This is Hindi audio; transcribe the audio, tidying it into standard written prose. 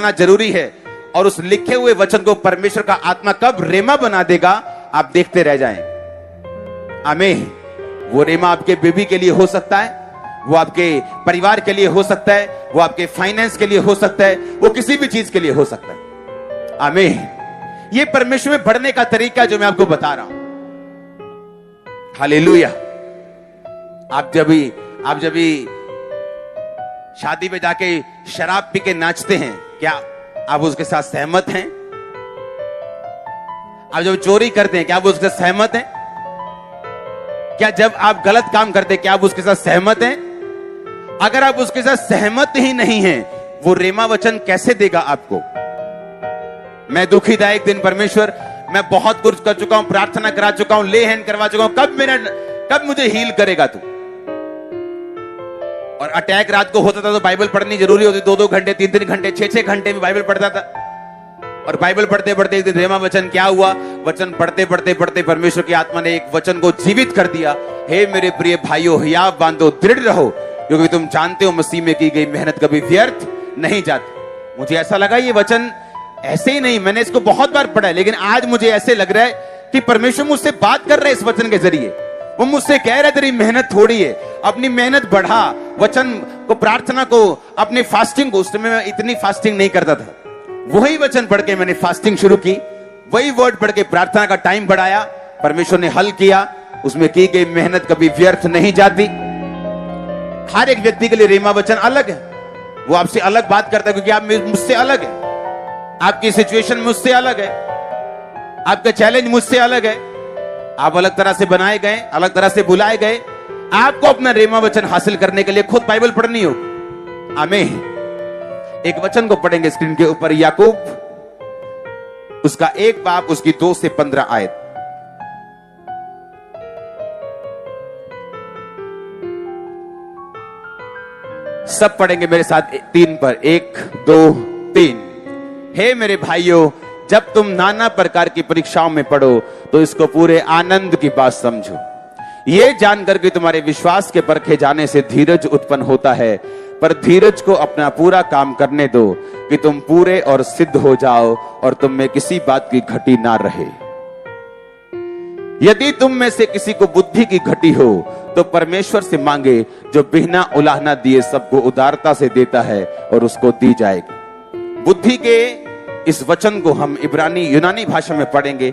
पढ़ना जरूरी है, और उस लिखे हुए वचन को परमेश्वर का आत्मा कब रेमा बना देगा, आप देखते रह जाएं। आमीन। वो रेमा आपके बेबी के लिए हो सकता है, वो आपके परिवार के लिए हो सकता है, वो आपके फाइनेंस के लिए हो सकता है, वो किसी भी चीज के लिए हो सकता है। आमीन। ये परमेश्वर में बढ़ने का तरीका जो मैं आपको बता रहा हूं। हालेलुया। आप जब भी शादी में जाके शराब पी के नाचते हैं, क्या आप उसके साथ सहमत हैं? आप जब चोरी करते हैं, क्या आप उसके साथ सहमत हैं? क्या जब आप गलत काम करते हैं, क्या आप उसके साथ सहमत हैं? अगर आप उसके साथ सहमत ही नहीं हैं, वो रेमा वचन कैसे देगा आपको? मैं दुखीदायक दिन परमेश्वर, मैं बहुत कुछ कर चुका हूं, प्रार्थना करा चुका हूं, ले हैंड करवा चुका हूं, कब मुझे हील करेगा तू? और अटैक रात को होता था तो बाइबल पढ़नी जरूरी होती, 2-2 घंटे, 3-3 घंटे, 6-6 घंटे में बाइबल पढ़ता था। और बाइबल पढ़ते पढ़ते एक दिन रेमा वचन क्या हुआ, वचन पढ़ते पढ़ते पढ़ते परमेश्वर की आत्मा ने एक वचन को जीवित कर दिया। हे मेरे प्रिय भाइयों, हियाव बांधो, दृढ़ रहो, क्योंकि तुम जानते हो मसीह में की गई मेहनत कभी व्यर्थ नहीं जाती। मुझे ऐसा लगा ये वचन ऐसे ही नहीं, मैंने इसको बहुत बार पढ़ा है, लेकिन आज मुझे ऐसे लग रहा है कि परमेश्वर मुझसे बात कर रहे हैं इस वचन के जरिए। वो मुझसे कह रहे तेरी मेहनत थोड़ी है, अपनी मेहनत बढ़ा, वचन को, प्रार्थना को, अपनी फास्टिंग को। उस समय मैं इतनी फास्टिंग नहीं करता था, वही वचन पढ़ के मैंने फास्टिंग शुरू की, वही वर्ड पढ़ के प्रार्थना का टाइम बढ़ाया, परमेश्वर ने हल किया, उसमें की गई मेहनत कभी व्यर्थ नहीं जाती। हर एक व्यक्ति के लिए रेमा वचन अलग है, वो आपसे अलग बात करता है, क्योंकि आप मुझसे अलग है, आपकी सिचुएशन मुझसे अलग है, आपका चैलेंज मुझसे अलग है, आप अलग तरह से बनाए गए, अलग तरह से बुलाए गए। आपको अपना रेमा वचन हासिल करने के लिए खुद बाइबल पढ़नी होगी। आमीन। एक वचन को पढ़ेंगे स्क्रीन के ऊपर, याकूब उसका 1 बाब उसकी 2 से 15 आयत। सब पढ़ेंगे मेरे साथ 3 पर, 1 2 3। हे मेरे भाइयों, जब तुम नाना प्रकार की परीक्षाओं में पढ़ो तो इसको पूरे आनंद की बात समझो, ये जानकर कि तुम्हारे विश्वास के परखे जाने से धीरज उत्पन्न होता है, पर धीरज को अपना पूरा काम करने दो कि तुम पूरे और सिद्ध हो जाओ और तुम में किसी बात की घटी ना रहे। यदि तुम में से किसी को बुद्धि की घटी हो तो परमेश्वर से मांगे, जो बिना उलाहना दिए सबको उदारता से देता है, और उसको दी जाएगी। बुद्धि के इस वचन को हम इब्रानी यूनानी भाषा में पढ़ेंगे।